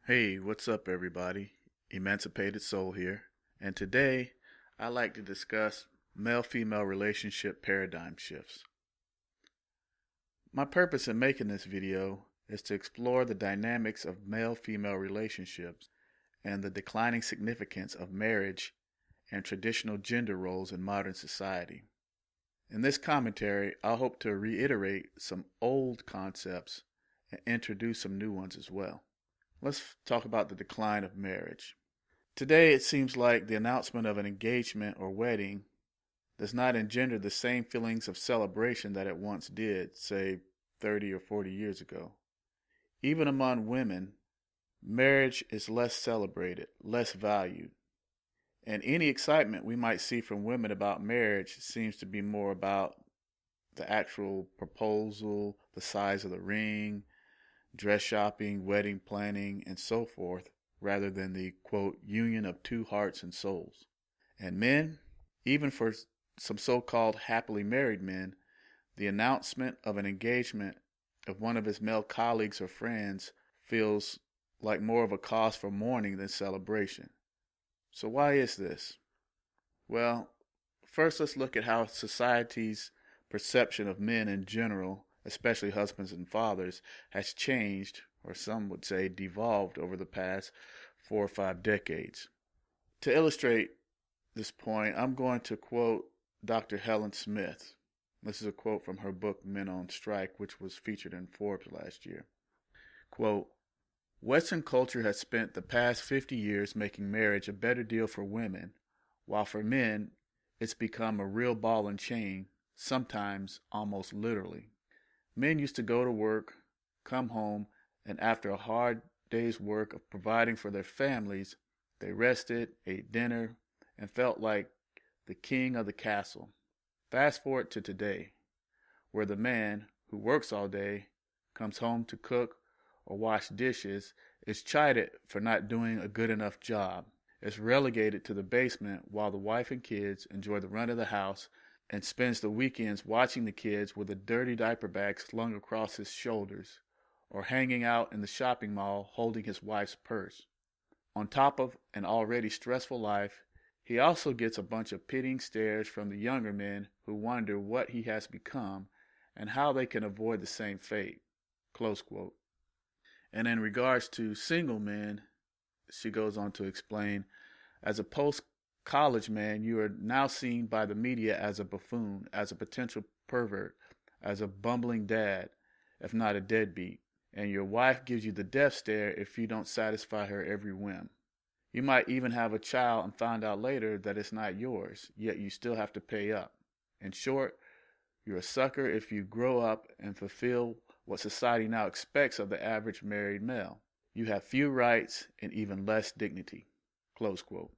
Hey, what's up, everybody? Emancipated Soul here, and today I'd like to discuss male female relationship paradigm shifts. My purpose in making this video is to explore the dynamics of male female relationships and the declining significance of marriage and traditional gender roles in modern society. In this commentary, I hope to reiterate some old concepts and introduce some new ones as well. Let's talk about the decline of marriage. Today, it seems like the announcement of an engagement or wedding does not engender the same feelings of celebration that it once did, say 30 or 40 years ago. Even among women, marriage is less celebrated, less valued. And any excitement we might see from women about marriage seems to be more about the actual proposal, the size of the ring, dress shopping, wedding planning, and so forth, rather than the, quote, union of two hearts and souls. And men, even for some so-called happily married men, the announcement of an engagement of one of his male colleagues or friends feels like more of a cause for mourning than celebration. So why is this? Well, first let's look at how society's perception of men in general, especially husbands and fathers, has changed, or some would say devolved, over the past 4 or 5 decades. To illustrate this point, I'm going to quote Dr. Helen Smith. This is a quote from her book Men on Strike, which was featured in Forbes last year. Quote, Western culture has spent the past 50 years making marriage a better deal for women, while for men, it's become a real ball and chain, sometimes almost literally. Men used to go to work, come home, and after a hard day's work of providing for their families, they rested, ate dinner, and felt like the king of the castle. Fast forward to today, where the man who works all day, comes home to cook or wash dishes, is chided for not doing a good enough job, is relegated to the basement while the wife and kids enjoy the run of the house, and spends the weekends watching the kids with a dirty diaper bag slung across his shoulders, or hanging out in the shopping mall holding his wife's purse. On top of an already stressful life, he also gets a bunch of pitying stares from the younger men who wonder what he has become and how they can avoid the same fate. Close quote. And in regards to single men, she goes on to explain, as a post-college man, you are now seen by the media as a buffoon, as a potential pervert, as a bumbling dad, if not a deadbeat, and your wife gives you the death stare if you don't satisfy her every whim. You might even have a child and find out later that it's not yours, yet you still have to pay up. In short, you're a sucker if you grow up and fulfill what society now expects of the average married male. You have few rights and even less dignity. Close quote.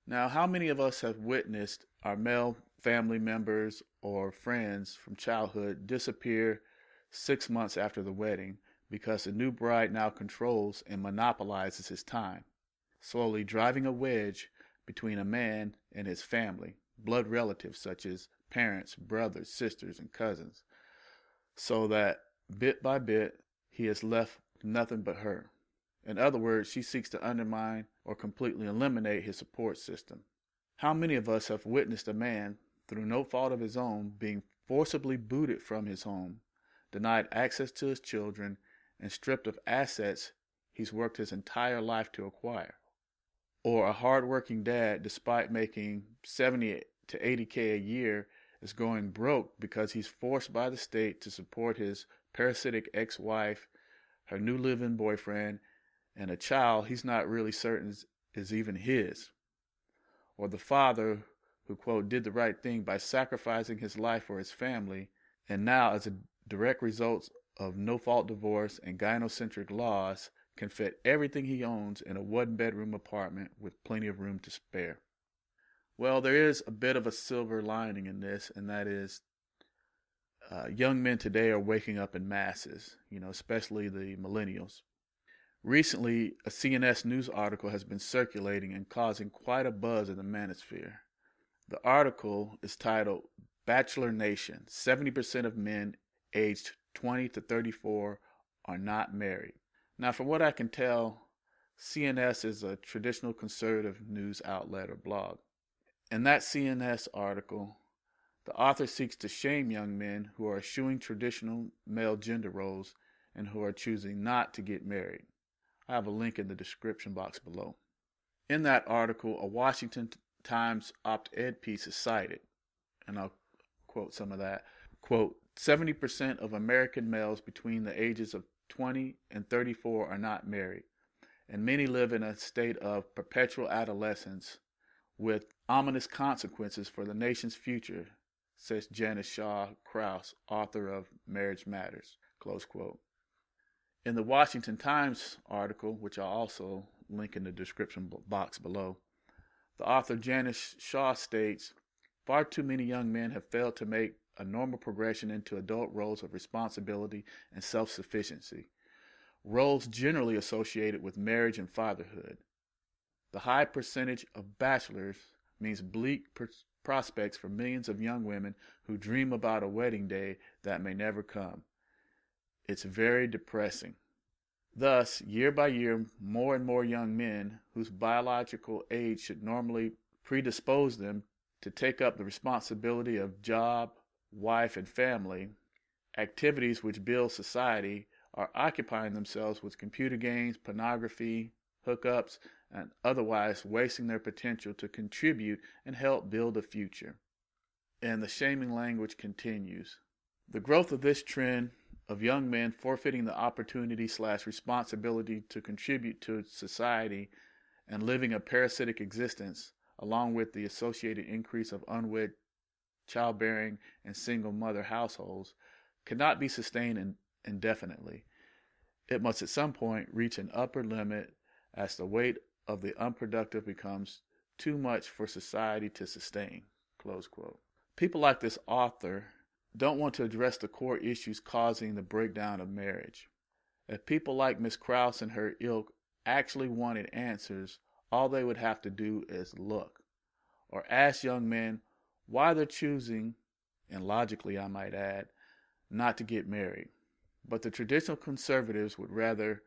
Now, how many of us have witnessed our male family members or friends from childhood disappear 6 months after the wedding because the new bride now controls and monopolizes his time, slowly driving a wedge between a man and his family, blood relatives such as parents, brothers, sisters, and cousins, so that bit by bit he is left nothing but her. In other words, she seeks to undermine or completely eliminate his support system. How many of us have witnessed a man, through no fault of his own, being forcibly booted from his home, denied access to his children, and stripped of assets he's worked his entire life to acquire? Or a hard-working dad, despite making 70 to 80K a year, is going broke because he's forced by the state to support his parasitic ex-wife, her new live-in boyfriend, and a child he's not really certain is even his. Or the father who, quote, did the right thing by sacrificing his life for his family, and now, as a direct result of no-fault divorce and gynocentric laws, can fit everything he owns in a one-bedroom apartment with plenty of room to spare. Well, there is a bit of a silver lining in this, and that is young men today are waking up in masses, especially the millennials. Recently, a CNS News article has been circulating and causing quite a buzz in the manosphere. The article is titled Bachelor Nation, 70% of men aged 20 to 34 are not married. Now, from what I can tell, CNS is a traditional conservative news outlet or blog. In that CNS article, the author seeks to shame young men who are eschewing traditional male gender roles and who are choosing not to get married. I have a link in the description box below. In that article, a Washington Times op-ed piece is cited, and I'll quote some of that. Quote, 70% of American males between the ages of 20 and 34 are not married, and many live in a state of perpetual adolescence with ominous consequences for the nation's future, says Janice Shaw Krause, author of Marriage Matters, close quote. In the Washington Times article, which I'll also link in the description box below, the author Janice Shaw states, far too many young men have failed to make a normal progression into adult roles of responsibility and self-sufficiency, roles generally associated with marriage and fatherhood. The high percentage of bachelors means bleak prospects for millions of young women who dream about a wedding day that may never come. It's very depressing. Thus, year by year, more and more young men whose biological age should normally predispose them to take up the responsibility of job, wife, and family, activities which build society, are occupying themselves with computer games, pornography, hookups, and otherwise wasting their potential to contribute and help build a future. And the shaming language continues. The growth of this trend of young men forfeiting the opportunity/responsibility to contribute to society and living a parasitic existence, along with the associated increase of unwed childbearing and single mother households, cannot be sustained indefinitely. It must at some point reach an upper limit as the weight of the unproductive becomes too much for society to sustain. Close quote. People like this author don't want to address the core issues causing the breakdown of marriage. If people like Ms. Krause and her ilk actually wanted answers, all they would have to do is look, or ask young men why they're choosing, and logically I might add, not to get married. But the traditional conservatives would rather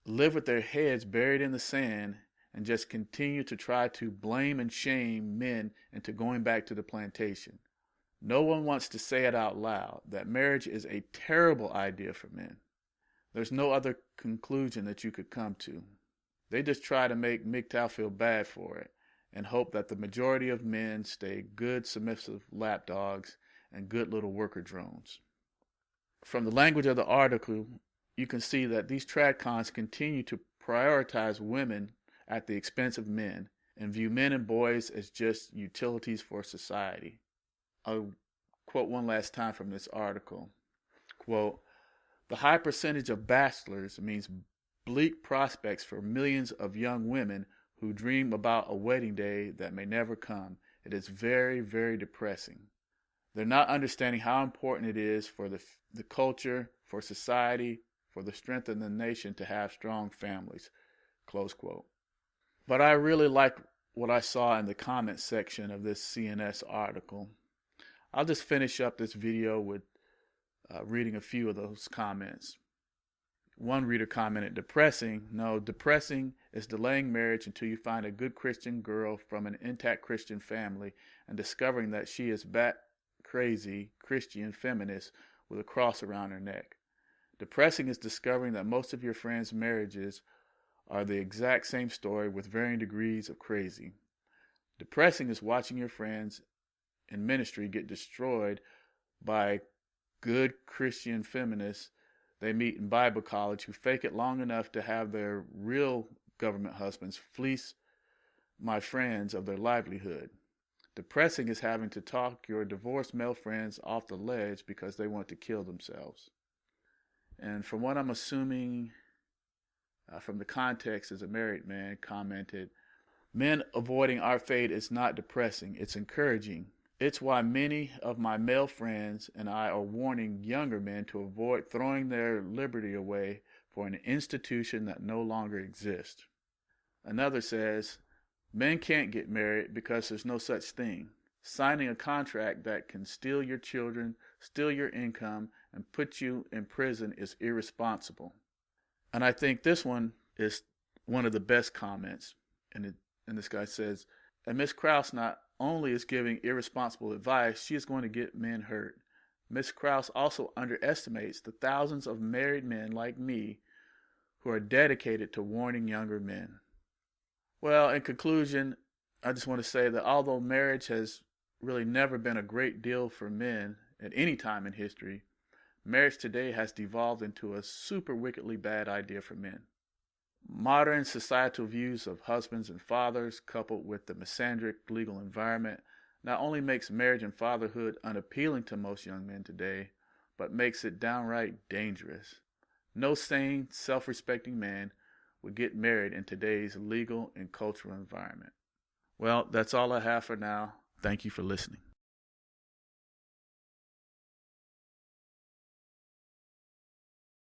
live with their heads buried in the sand and just continue to try to blame and shame men into going back to the plantation. No one wants to say it out loud that marriage is a terrible idea for men. There's no other conclusion that you could come to. They just try to make MGTOW feel bad for it and hope that the majority of men stay good, submissive lapdogs and good little worker drones. From the language of the article, you can see that these tradcons continue to prioritize women at the expense of men and view men and boys as just utilities for society. I'll quote one last time from this article. Quote, the high percentage of bachelors means bleak prospects for millions of young women who dream about a wedding day that may never come. It is very, very depressing. They're not understanding how important it is for the culture, for society, for the strength of the nation to have strong families. Close quote. But I really like what I saw in the comment section of this CNS article. I'll just finish up this video with reading a few of those comments. One reader commented, depressing? No, depressing is delaying marriage until you find a good Christian girl from an intact Christian family and discovering that she is crazy Christian feminist with a cross around her neck. Depressing is discovering that most of your friends' marriages are the exact same story with varying degrees of crazy. Depressing is watching your friends in ministry get destroyed by good Christian feminists they meet in Bible college who fake it long enough to have their real government husbands fleece my friends of their livelihood. Depressing is having to talk your divorced male friends off the ledge because they want to kill themselves. And from what I'm assuming from the context, as a married man commented, men avoiding our fate is not depressing, it's encouraging. It's why many of my male friends and I are warning younger men to avoid throwing their liberty away for an institution that no longer exists. Another says, men can't get married because there's no such thing. Signing a contract that can steal your children, steal your income, and put you in prison is irresponsible. And I think this one is one of the best comments. And this guy says, and Miss Krause not only is giving irresponsible advice, she is going to get men hurt. Miss Krause also underestimates the thousands of married men like me who are dedicated to warning younger men. Well, in conclusion, I just want to say that although marriage has really never been a great deal for men at any time in history, marriage today has devolved into a super wickedly bad idea for men. Modern societal views of husbands and fathers, coupled with the misandric legal environment, not only makes marriage and fatherhood unappealing to most young men today, but makes it downright dangerous. No sane, self-respecting man would get married in today's legal and cultural environment. Well, that's all I have for now. Thank you for listening.